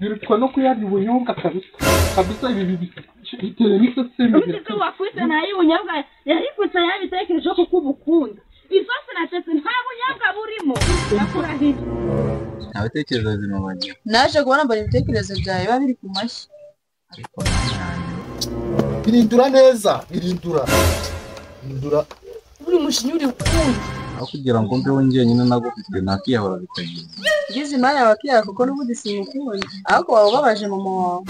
birutwa no kuyarya ubunyobwa kabisa ibi bitera n'isose mbi wakwise nayo ubunyobwa yarifutse yabitekereje ko kubukunda isosi natetse nta bunyobwa burimo yakurahiye ntabitekerezo zimubanye naje kubona mbona ibitekerezo byawe biba biri ku mashyi ariko birindura neza birindura buri mushinyi uri ukundi aho kugira ngo mbe wongeye nyine nagufite nakiyahora bitagize ngize imana yabakiya kuko n'ubundi simukundi ahubwo waba ubabaje mama wawe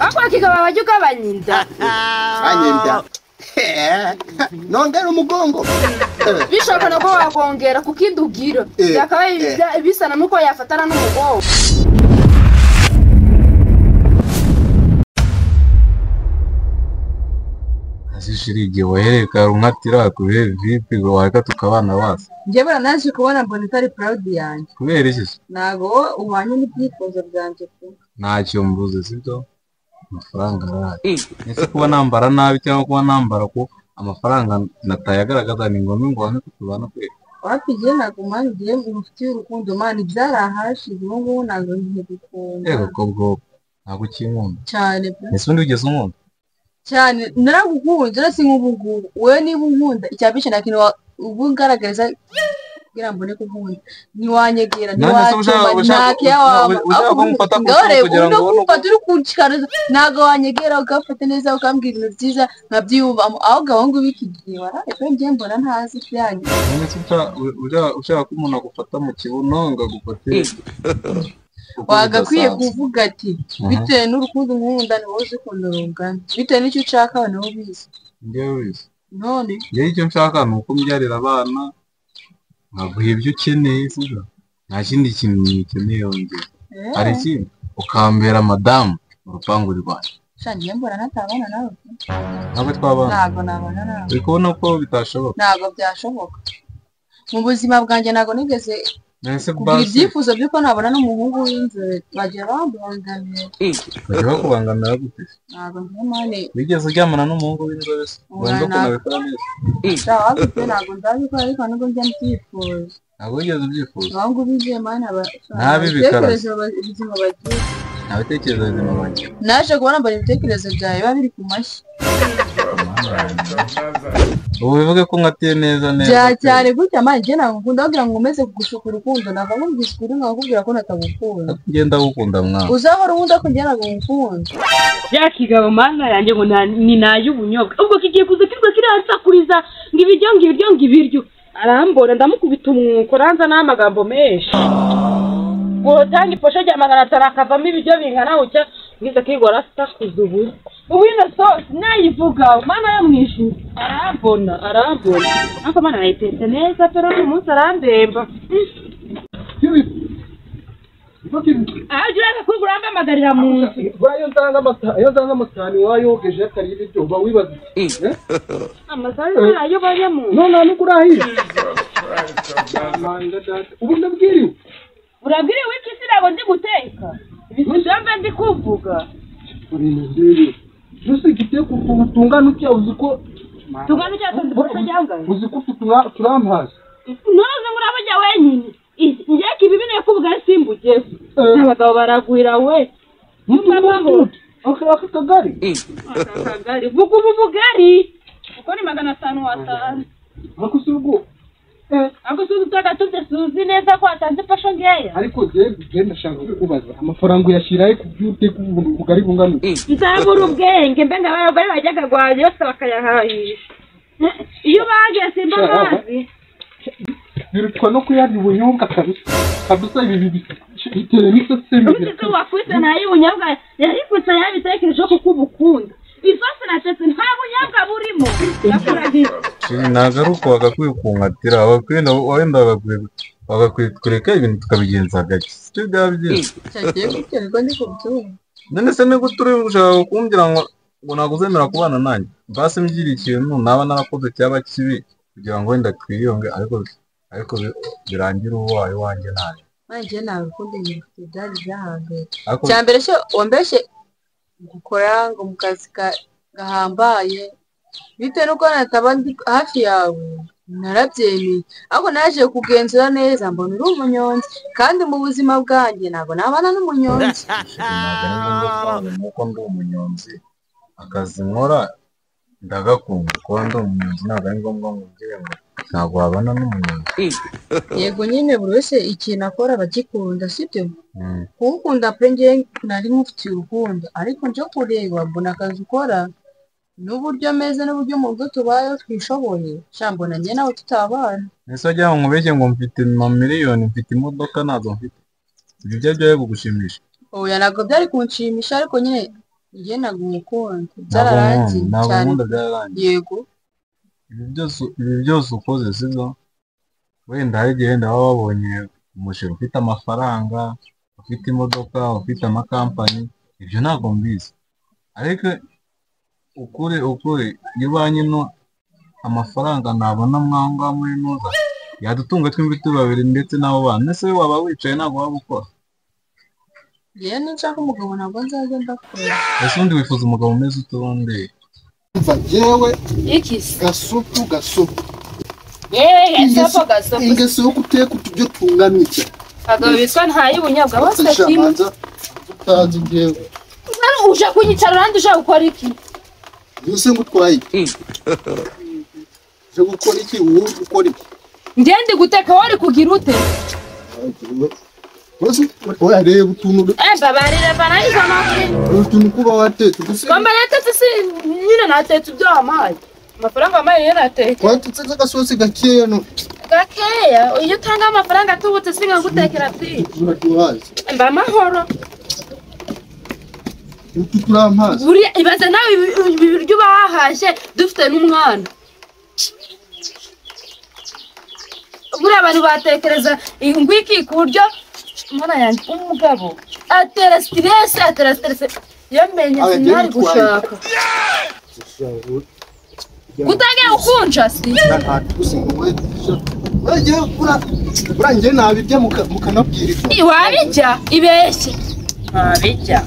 ako kigaba bajya ugabanyinda anyenda nongera umugongo bishoboka no wagongera kuko indugiro yakabaye bisana nuko yafatana n'umugongo azishirigiye wahereka runkatira kure vipi ngo wareka tukabana base njye bara naje kubona mbona itari proud yanjye kubera iki nago uhanye n'ibyifuzo byanjye pe ntacyo mbuze sibyo amafaranga arahari ese kuba nambara nabi cyangwa kuba nambara ko amafaranga nataye agaragaza ni ngombwa ngo hano tubana kwe wapigiye ntabwo mani ugiye mufitiye urukundo mani byarahashize ubu ngubu ntabwo nkigukunda yego kobwo ntabwo ukinkunda cyane pe ese undi ugeze unkunda cyane naragukunze uretse nk'ubu ngubu wowe niba unkunda icyabishe nta kintu ubu ngaragariza kugira ngo mbone kunkunda ntiwanyegera ntiwacuma ntakeya waba kugira ngo umufata uri kunshikariza ntabwo wanyegera ugafata neza ukambwira ibintu byiza nkabyiyumvamo ahubwo aho ngubu iki gihe waraye njye mbona ntazi ibyanyu ushaka ko umuntu agufata mu kibuno ngo agufate wagakwiye kuvuga ati bitewe n'urukundo nkunda ni wowe uzi ukuntu rungana bitewe n'icyo ushaka ni wowe ubizi njyewe ubizi none njyewe icyo nshaka ni uko mbyarira abana nkaguha ibyo ukeneye sibyo nta kindi kintu ukeneye yongera hari ikindi ukambera madamu mu rupangu rwanjye ngiye mbona natabana nawe ntabwo twabana ntabwo nabana nawe uri kubona ko bitashoboka ntabwo byashoboka mu buzima bwanjye ntabwo nigeze kugira ibyifuzo by'uko nabona n'umuhungu w'inzobe bagiye babangamira bagiye bakubangamira gute ntabwo ngiye mane wigeze uryamana n'umuhungu w'inzobe se wenda ko nabikora neza ntabwo ndabikora ariko nubwo njya mbyifuza ntabwo wigeze ubyifuza abahungu bigiye mane ntabibikaraze ubuzima bagiye nta bitekerezo zimubanye naje kubona mbona ibitekerezo byawe biba biri ku mashyi ubu bivuge ko nkatiye neza cyane gutya mani njye ntabwo nkunda kugira ngo umeze kugushuka urukundo ntabwo nkubwise ukuri nkakubwira ko natagukunda ngenda gukunda mwana uzahora ubundi ko njye ntabwo ngukunda bya kigabo mana yanjye ngo ni nay'ubunyobwa ubwo kigiye kuza kirwa kiransakuriza ngo ibiryo arambona ndamukubita umwuko ranza n'amagambo menshi ngo tanga iposha rya 500 akavamo ibiryo bingana gutya ngize kigora asitakuza ubu ino sosi nayivuga mana yamwishyuye arambona ariko mana nayitetse neza pero uyu munsi arandemba agira ko urangamagarira mu nzu iyo nzanga amasahani wayogeje atari ibiryo uba wibaza amasahani ayo bajya mu nzu none nuko urahiye ubu ndabwiriwe urabwiriwe iki se ntabwo ndi guteka ibijambo ndi kuvuga Jusi igiteko tungana utya uzi ko tungana utya tujyangaye uzi ko turampaza noze ngurabajya wenyine njye kibibine kuvuga simbuke abagabo baragwira we mubaho akagari vuga ubugari uko ni 500 watanu makusugo ako tutaka tuzi neza ko atanze fasho ngeya ariko genda shaka kubaza amafaranga uyashiraye kubyute kubugari bungana nzabura ubwenge mbe ngabari bajyaga gwaje yose bakayahahisha iyo bagiye simba mazi birutwa no kuyarya ubunyobwa kabisa ibi bitera n'isose mbi wakwise nayo ubunyobwa yarifutse yabitekereje ko kubukunda isosi natetse nta bunyobwa burimo yakurahiye nagaruka bagakwiye kunkatira wenda bagakwiye kureka ibintu tukabigenza gake sicyo byaba byiza cyagiye guterwa ndi kubyumva none se niko turi gushaka kumbwira ngo ntabwo uzemera kubana nanjye mbase mbyira ikintu naba narakoze cyaba kibi kugira ngo wenda twiyunge ariko birangira uwaye wanjye nawe nanjye nawe ukunde ngifite byari byahangaye cyambere cyo wambeshe gukora ngo mu kazi gahambaye bitewe nuko nataba ndi hafi yawe narabyemeye ariko naje kugenzura neza mbona uri umunyonzi kandi mu buzima bwanjye ntabwo nabana n'umunyonzi. ntabwo ari ngombwa cyane nuko ndi umunyonzi akazi nkora ndagakunda kuba ndi umunyonzi ntabwo ari ngombwa ngo ugire ngo ntabwo wabana n'umunyonzi. Yego nyine buri wese ikintu akora abagikunda sibyo kuwukunda pe njye nari mufitiye urukundo ariko nje kureba mbona akazi ukora n'uburyo ameze n'uburyo mu bwo tubayeho twishoboye mbona njye nawe tutabana. ese wagira ngo nkubeshye ngo mfite amamiliyoni mfite imodoka ntabwo mfite ibyo byaje kugushimisha? Oya ntabwo byari kunshimisha ariko nyine njye ntabwo umukunda byararangiye cyane. Yego ibi byose ukoze sibyo wenda hari igihe wenda waba wabonye umushinga ufite amafaranga ufite imodoka ufite amakampani ibyo ntabwo mbizi ariko ukuri iyo ubanye amafaranga nabona mwanga muri nuza yadutunga twembi turi babiri ndetse n'abo bana ese waba wicaye ntabwo waba ukora? yewe nshaka umugabo ntabwo nzajya ndakora. ese undi wifuza umugabo umeze utundi? Umva jewe Ikisi. gasupu Gasopo. ingeso yo guteka utubyo tunganitse Abagabo bitwa ntay'ubunyobwa bose kimwe. utazi jewe Uje kunyicara urandi uje gukora iki? yose ngutwaye je gukora iki wowe gukora iki? Ngende guteka wari kugira ute? oya reba utuntu Babarira banayiza nawe. utuntu kuba watetse Komba natetse si nyine natetse ibyo amaye. Amafaranga amaye natetse. watetse agasosi gakeya no Gakeya iyo utanga amafaranga tubutse singa gutekera ati. uratuhaze Mba mahoro. ututurampaze Buriya ibaze nawe ibiryo bahashye dufite n'umwana. Buriya abantu batekereza ingwiki ku buryo mwana yanjye umugabo atera stress yamenye sinari gushaka gutangira ukunja si urangiye nabirya mukanabwirizwa wabijya ibeshye wabijya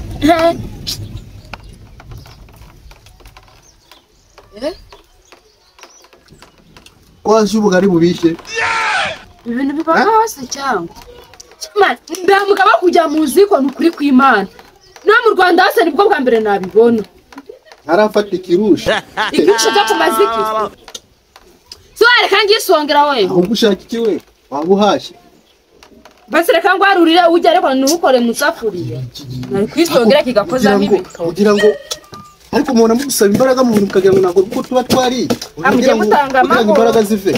waje ubugari bubishye ibintu biba hose cyangwa mugabo kujya mu ziko ni ukuri kw'Imana no mu Rwanda hose nibwo bwa mbere nabibona ntarafata ikirusha cyo ku maziki so reka ngisongera wewe ahubwo ushaka iki we waba uhashye basi reka ngwarurire ujya ariko ntukore mu safuriya nari kwisongera kigakozamo ibito kugira ngo ariko umuntu amugusaba imbaraga mu bintu ukagira ngo ntabwo kuko tuba twari amugiye mutanga amahoro imbaraga zive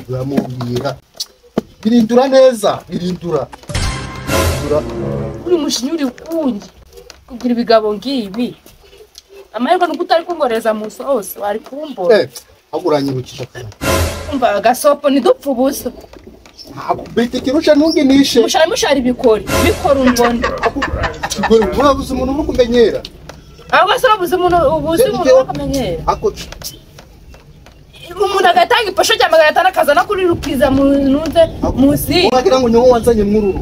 uramubwira birindura neza birindura uri mushinyuri kungi kugira ibigabo ngibi amahirwe nuko utari kungoreza mu sose wari kumbora aguranyibukije kana umva gasopo nidupfa ubusa bite kirusha ntunginishe mushari bikora umbone urabuze umuntu uri kumenyera ahubwo se ubuze umuntu uri kumenyera umuntu agatanga ipasho rya 500 akaza no kuri rukiza mununze musi wagira ngo nyowe wanzanye mwururu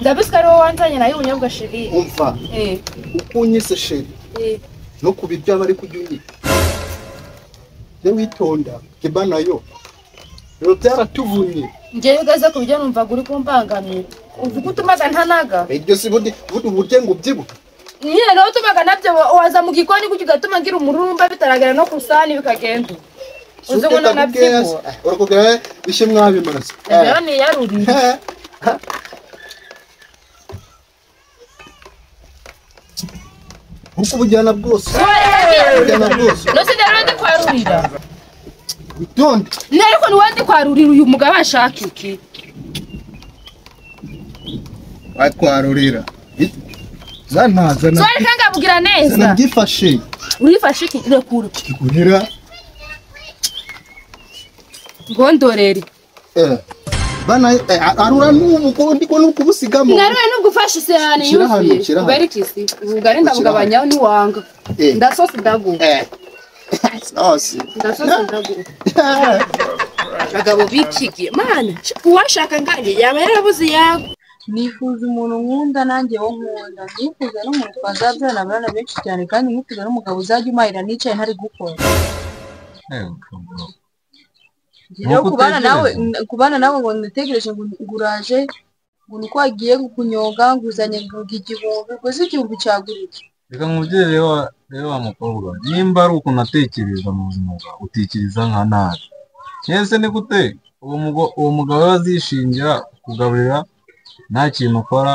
ndabisika ariwo wanzanye nayo ubunyobwa sheri umva ukunyise sheri no kubirya bari kujunyika je witonda kiba nayo rero byaratuvunye ngewe gaza kubijya numva guri kumbangamira uvuga utumaga ntanaga ibyo si budi burye ngo byibuke nyine no tumaga nabyo waza mu gikoni kuki gatuma ngira umurumba bitaragera no kusani bikagenda uzubona nabyo urakugera bishe mwabimaraze rero ni yaruri uko bujyana bwose no se rero ndi kwarurira witonde nariko ni wandi kwarurira uyu mugabo ashaka iki akwarurira zanaza so reka ngabugira neza nagifashe urifashe iki rekura kigurira ngondoreri bana arura n'ubu ndiko nukubusigamo narura n'ugufasha isehani yufi bari kisi ubugari ndabugabanyaho niwanga ndasosi ndagu ndasosi ndagu bagabo bikigiye mana uwashaka ngange yaba yarabuze yago nifuza umuntu nkunda nanjye wo nkunda nifuza n'umuntu twazabyana abana benshi cyane kandi nifuza n'umugabo uzajya umahira nicaye ntari gukora rero kubana nawe ngo nategereje ngo nguraje ngo nuko agiye kunyonga nguzanye igihumbi ngo si igihumbi cyagurike. Reka nkubwire rero wa mukobwa nimba ari ukuntu atekereza mu buzima bwawe utekereza nka nabi. Cyese ni gute uwo mugabo azishingira kugaburira nta kintu ukora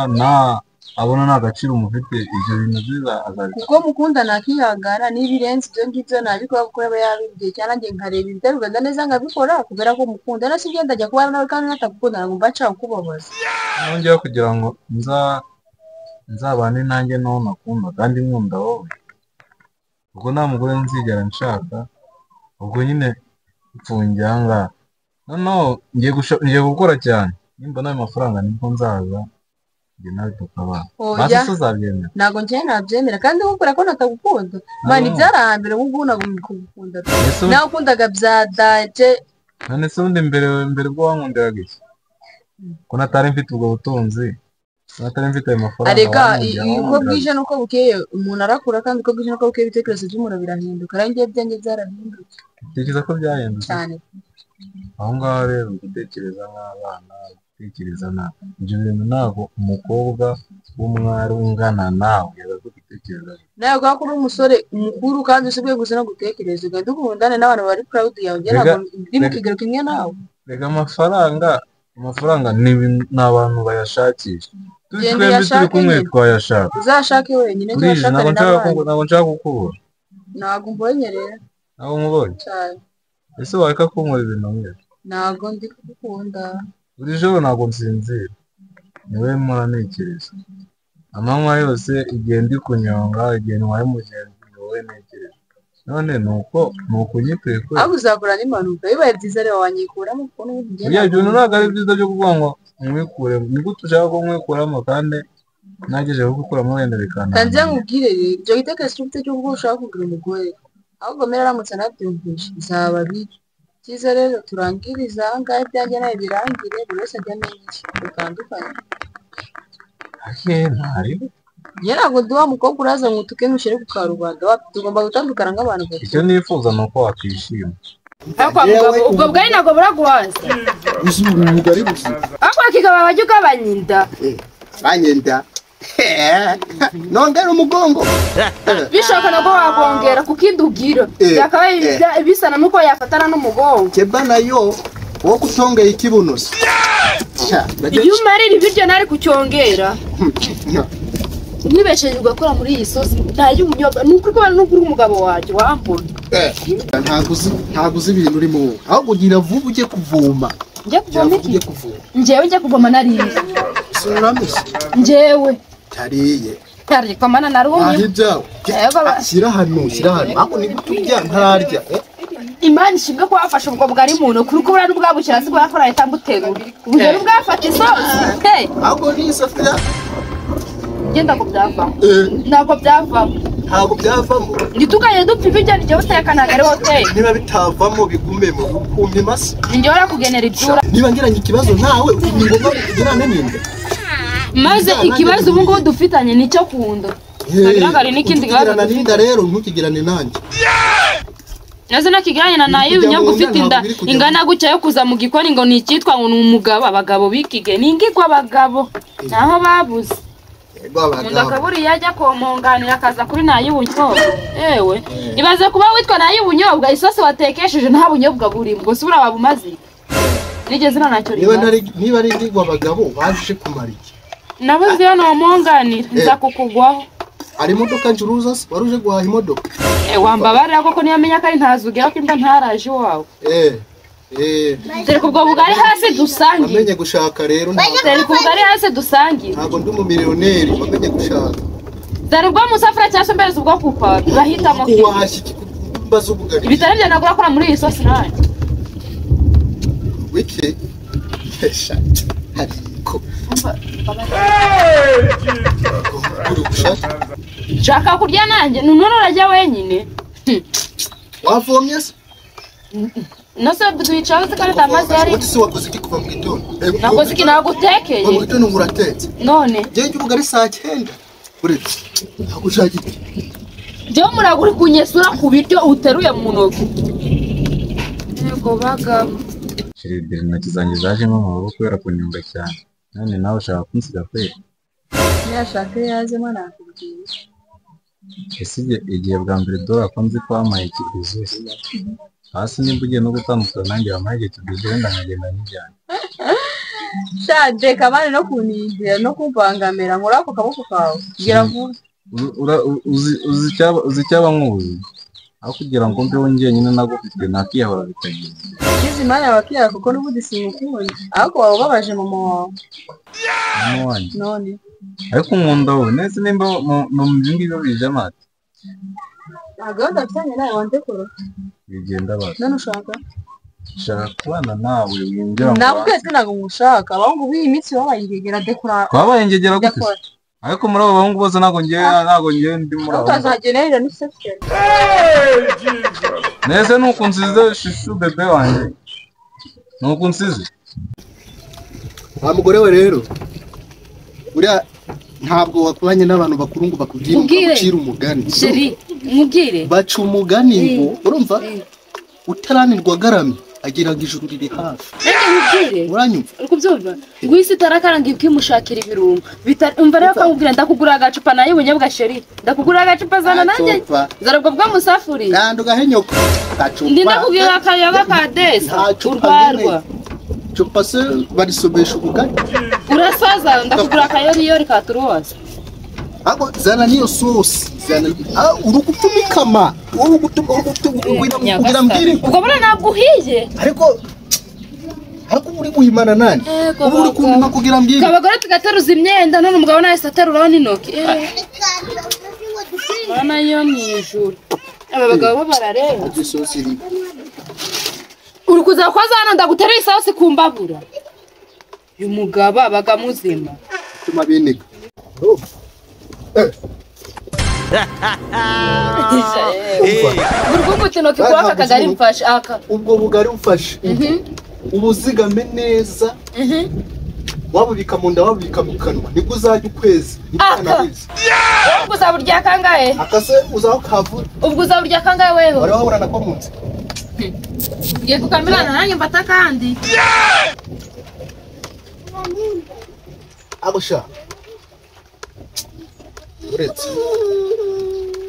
abona nta gaciro umufite ibyo bintu byiza kuko mukunda nakihangana n'ibirenze ibyo ngibyo nabikora kuko yaba yabibwiye cyane njye nkareba ibitagenda neza nkabikora kubera ko mukunda nasi ngenda ajya kuba nawe kandi natagukunda ngo mba nshaka kubabaza nongera kugira ngo nzabane nanjye n'uwo nakunda kandi nkunda wowe ubwo nta mugore nzigera nshaka ubwo nyine mfungiye aha ngaha noneho ngiye gukora cyane nimba nayo mafaranga nibwo nzaza njye nawe tukabana basi tuzabyemera ntabwo njye nabyemera kandi ukora ko natagukunda mani byarahambere ubu ngubu ntabwo ngukunda nawe ukundaga bya daje none se ubundi mbere bwo wankundiraga iki ko natari mfite ubwo butunzi natari mfite ayo mafaranga areka uko bwije nuko bukeye umuntu arakura kandi uko bwije nuko bukeye ibitekerezo by'umuntu birahinduka rero njye byanjye byarahindutse utekereza ko byahindutse cyane aho ngaho rero gutekereza nk'abana gutekereza ibyo bintu ntabwo umukobwa w'umwari ungana nawe yagakubitekereza nawe ko uri umusore mukuru kandi usibwiye gusa no gutekereza ugenda ukundane n'abantu bari proud yawe njye ntabwo ndi mu kigero kimwe nawe rega amafaranga ni abantu bayashakisha twebwe turi kumwe twayashaka uzashake wenyine ntiyashakane n'abandi ntabwo nshaka kukubura ntabwo mbonye rero ntabwo nkubonye ese wareka kunkora ibintu nk'ibyo ntabwo ndi kugukunda buri joro ntabwo nsinzira niwe mpora ntekereza amanywa yose igihe ndi kunyonga igihe ntwaye umugenzi ni wowe ntekereza none ni ukunyituye kwe ahubwo uzakora n'impanuka bibaye byiza rero wanyikuramo kuko n'ubundi buriya bintu ntabwo ari byiza byo kuvuga ngo nkwikuremo ni gute ushaka ko nkwikuramo kandi nagejeje gukuramo wenda bikananira kandi nkubwire rero ibyo gitekerezo ufite cyo kuba ushaka kugira umugore ahubwo mbere aramutse anabyumvishe bizaba bibi cyiza rero turangiriza aha ngaha ibyanjye nawe birangire buri wese ajya amenya iki bitandukanye njye ntabwo ndi wa mukobwa uraza ngo utuke ntushyire ku karubanda tugomba gutandukana nk'abantu bose icyo nifuza ni uko wakwishima ubwo bwari ntabwo buraguhaza umugari gusa ariko kikaba bajya ugabanya inda banyenda nongera umugongo bishoboka nabwo wakongera kuko indugira byakabaye bisana nuko yafatana n'umugongo keba nayo wo kutongera ikibuno iyo umarira ibiryo ntari kucyongera nibesheje ugakora muri iyi sosi ntay'ubunyobwa ni ukuri ko n'ukuri umugabo wanjye wambona ntabwo uzi ibintu urimo wowe ahubwo ugira vuba ujye kuvoma njye kuvoma iki njyewe njye kuvoma nariye njyewe tariye ariko mana narumye ibyawe shyira hano ahubwo ni guturya ntararya imana ishimwe ko wafashe ubwo bwari muntu kuri ko buriya n'ubwabukira hasi buriya ko leta mbuterura ubu rero bwafata isosi ahubwo ni isafuriya ngenda ngo byavamo ntabwo byavamo ntituganye dupfa ibiryo nijye uteka ntabwo ari hoteli niba bitavamo bigumemo ukumva imasa njye warakugenera ibyura niba ngiranye ikibazo nawe ni ngombwa kugirana n'inda maze ikibazo ubu ngubu dufitanye nicyo kunda ntagaragare n'ikindi kibazo dufite rero ntukigirane nanjye nazo nakigiranye na nayo ubunyabwo ufite inda ingana gutya yo kuza mu gikoni ngo ni icyitwa ngo ni umugabo abagabo bikige ni ingigwa abagabo naho babuze ndakaburi yajya komonganira akaza kuri nayo ubunyobwa ewe ibaze kuba witwa nayo ubunyobwa isosi watekesheje nta bunyobwa burimo ngo sibura wabumaze nigeze nacyo niba ari ingigwa abagabo baje kumara iki nabuze hano wamonganira nza kukugwaho ari imodoka ncuruza wari uje guhaha imodoka wambabarira koko ntiyamenya ko ari ntazugera ko imba ntaraje iwawe dore ko ubwo bugari hasi dusangiye wamenye gushaka rero dore ko ubugari hasi dusangiye ntabwo ndi umumiliyoneri wamenye gushaka dore ubwo musafura cyangwa se mbere ubwo kupa turahitamo kuwahashya mbaza ubugari ibitari byo nagura kora muri iyi sosi nanjye wiki hariko nshaka kurya nanjye none urajya wenyine wavomye se nose duhicaho se kandi amazi yari wati wakoze iki kuva mu gitondo nakoze iki nagutekeye mu gitondo nguratetse none je ubugari saa 9 uretse nagushaka iki je muraguri kunyesura ku biryo uteruye mu ntoki yego bagabo Kirebire intoki zanjye zajemo amaboko kubera kunyumva cyane. None nawe ushaka kunsiga kweli? Yashaka yazemo nakubwira. Ese igihe bwa mbere dora ko nzi ko wamaye ikiguzi. Hasi nimba ugiye no gutandukana nanjye wamaye ikiguzi wenda nkagenda nkijyana. Shade kabane no kunizera no kuvangamira nkora ako kaboko kawe. Gira vuba. Uzi cyaba nkuzi. Aho kugira ngo mbe wongeye nyine nagufite nakiyahora bitagize. Kizi mana abakira kuko n'ubudi sinkukubona. Ahubwo waba ubabaje mama wawe. Mama wanjye. None. Ariko nkunda wowe nese nimba mu mbingi byo bije amata. Aganda cyane nawe wandekoro. Bigenda bata. None ushaka? Shaka kubana nawe winjira mu. Ndabwete nago mushaka. Abahungu b'iyi mitsi babayingegera dekora. Twabayingegera gute? Ariko muri abo bahungu bose nago ngiye ndi muri abo. Utazagenera ni section. Nese nukunsize shishu bebe wanjye. Nukunsize. Wa mugore we rero. Uriya ntabwo wakubanye n'abantu bakuru ngo bakubwire ucira umugani. Sheri, mubwire. Baca umugani ngo urumva utaranirwa garamye agiraga ijuru riri hafi. Mubwire. Uranyumva? Uri kubyumva? Gwisi tarakaranga ibwimushakira ibirungo. Umva rero akakubwira ndakugura agacupa nayo ubunyabwa Sheri. Ndakugura agacupa zana nanjye. Zarabwo bwa musafuri. Kandi ugahenyuka. Gacupa. Ndakubwira akayoga ka desa. Urwarwa. Chupa se barisobesha ubugari. Urasaza ndakugura akayori ka turuwasa. Ako zana niyo sauce. Zana urugupfumikama. Kugira mbwire. Ubwo bora naguhiye. Ariko uri guhimana nani? Ubu uri kumva kugira mbwire. Kabagore tugateruza imyenda none umugabo nawe saterura n'intoki. Bana yo mwijuru. Aba bagabo barareba. Sauce iri. Urukuza kwaza hano ndaguterera isauce kumbabura. Uyu mugabo abaga muzima. Tuma bineka. Urwo tinoki kwa akagari mfashe aka. Ubwo bugari ufashe. Ubuzigame neza. Wabubika mu nda wabubika mu kanwa. Nibwo uzajya ukwezi. Ubwo uzaburya kangahe? Akase uzaho kavura. Ubwo uzaburya kangahe weho? Wari wahorana ko munsi. Ngiye kukamirana nanjye mbata kandi. Agusha. Uretse.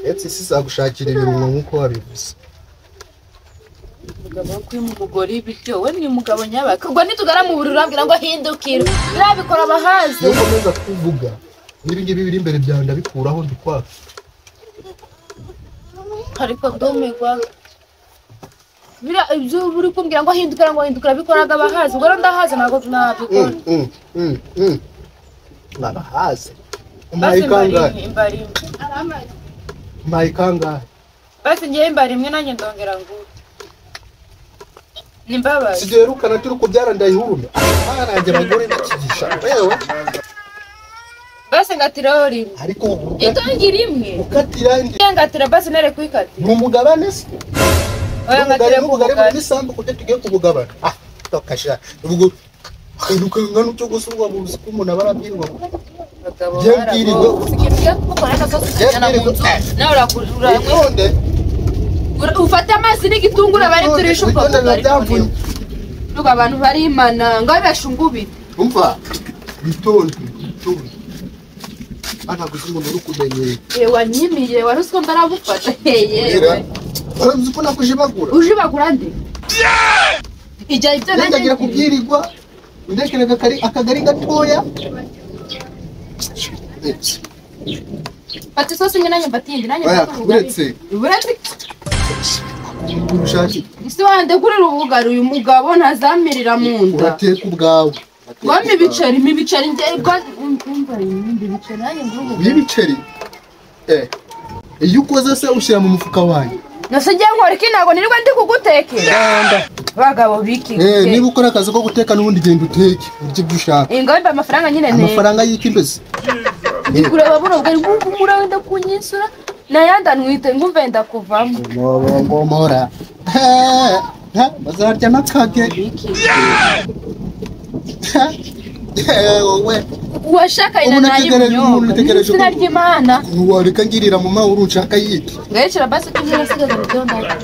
Etse sizagushakira ibirungo nkuko wabivuze. Umugabo kw'umugore bityo we ni umugabo nyabaka. Ubwo nitugara mu bururu ambira ngo hindukira. Nabikora abahaze. Ukomeza kuvuga. Nibingibi biri imbere byawe ndabikuraho ndikwafa. Ariko ndomegwa. Bira ibyo buri kumbwira ngo hindukira bikoraga abahaze. Ubwo ndahaze nago tunabikora. Nabahaze. Mayikanga. Mayikanga. Basi ngiye mbari imwe nanjye ndongera ngo. Nimbabaye. Sigerukana turi kubyara ndayihume. Nanjye bagore ndakigisha. Wewe. Basi ngatirori. Ariko itongira imwe. Ukatira ndi. Ngatira basi nere kwikati. Numugabane se. Oya ngatira kubugabane n'isambu kujya tugiye kubugabana. Tokasha. Ubwo irukanga n'ucyo gusubwa mu busiku umuntu abarabyirwa. Byabwirirwe. Nawe urakurura. Ufata amazi n'igitungura bari turisha uko Nuko abantu barimana ngo bashungubire. Umva. Bitonde. Ana kuzimuntu urukumenyeye. Wanyimiye warusiko ndarabufata. Uzi ko nakujibagura. Ujibagura nde? Ijya ibyo nanjye ngira kubyirirwa. Ndekerega akagari gatoya. Pati sosi ngena nyamba tindi nanjye uretse urushaki isi wande kuri rubugari uyu mugabo ntazamirira mu nda urateka ubwawe wame ibiceri ngerwa umva ibindi biceri nanjye ngubu ibiceri iyo ukoze se ushyira mu mufuka wanjye nase ngiye nkora iki ntago nirirwa ndi kugutekera bagabo biki niba ukora akazi ko guteka n'ubundi genda uteke urye ibyo ushaka ingamba amafaranga nyine amafaranga y'iki mbese kureba buno bwari ngumura wenda kunyisura nayanda nwite ngumve ndakuvamo ngomora bazarya nakage wowe washaka ina nayo sinarya imana wareka ngirira mu mahuru nshaka yiki ngayicira basi kunyira sigaza byonda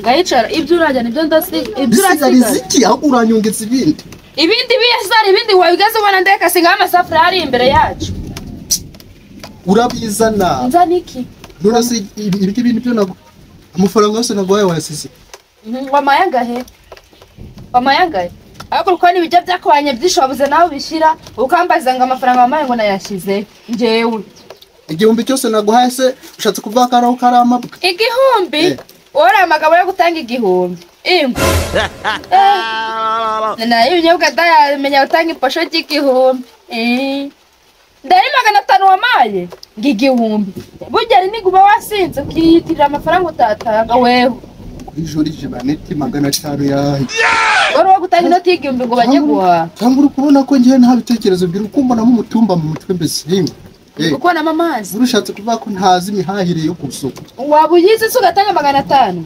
ngayicara ibyo urajya nibyo ndasiga ibyo urasiga ziki aho uranyongeza ibindi biyasara ibindi wabigaze ubona ndeka singa amasafuri ari imbere yacu urabizana nzaniki none se ibiki bintu byo nabo amafaranga yose nagoye wayasize wamayangahe ariko uko nibijya byakwanye byishoboze nawe bishira ukambaza ngo amafaranga wamaye ngo nayashize njewe igihumbi cyose naguhaye se ushatse kuvuga ko araho karamabwa igihumbi ora amagabo yo gutanga igihumbi ingo nayo unyobwa dayamenya gutanga iposho y'igihumbi ndari 500 wamaye ngigihumbi bugera niguba wasinze ukiyitirira amafaranga utatanga weho ijoro Jeanette 500 yahe wari wo gutanga inoti y'igihumbi ngo bajye guha cyangwa uri kubona ko ngiye nta bitekerezo biri ukumbona nk'umutumba mu mutwe mbese uko na mamazi urushatse kuvuga ko ntazi imihahire yo kusoko wabuyize se ugatanga 500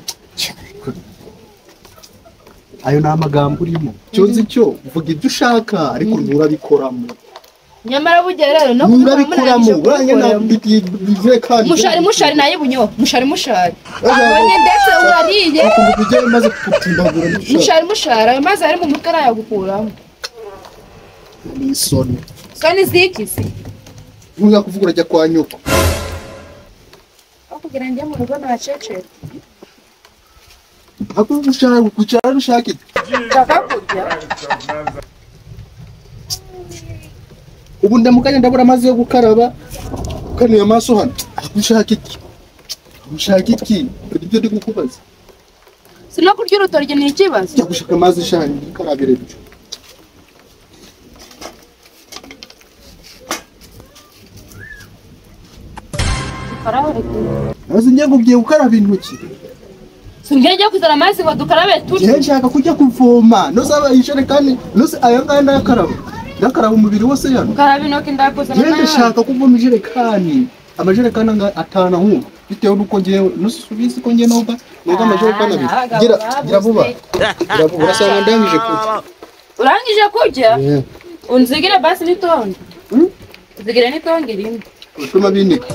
ayo na amagambo urimo cyonzi cyo uvuga ibyo ushaka ariko nturabikoramo nyamara bugera rero no nturabikoramo uranye mushari naye bunyo mushari abonye ndetse urariye akubuje maze kutimbagura mushari maze ari mu mutwe arayagukuramo ni soni zikisi ntuya kuvuga urajya kwa nyoko kugira njye mu rugo nacece ako kucara rushaka kurya ubu ndamukanya ndabura amazi yo gukaraba kanuye amaso hano ushaka iki ibyo ndi kukubaza sino kurya urutorye ni ikibazo cyo gushaka amazi shani karabire byo Azi njye ngubye gukaraba intoki singeje kuzana amazi ngo dukarabe turi nshaka kujya kuvoma no zaba ijerekani no se aya ngaya ndakaraba umubiri wose yano karaba intoki ndakozana nawe ndashaka kuvoma ijerekani amajerekani atana nku bitewe nuko ngiye nusubize ko ngiye noga amajerekani abiri gira vuba urasanga ndangije kurya urangije kurya unzigire basi nitonde unzigire nitonde rimwe utuma binika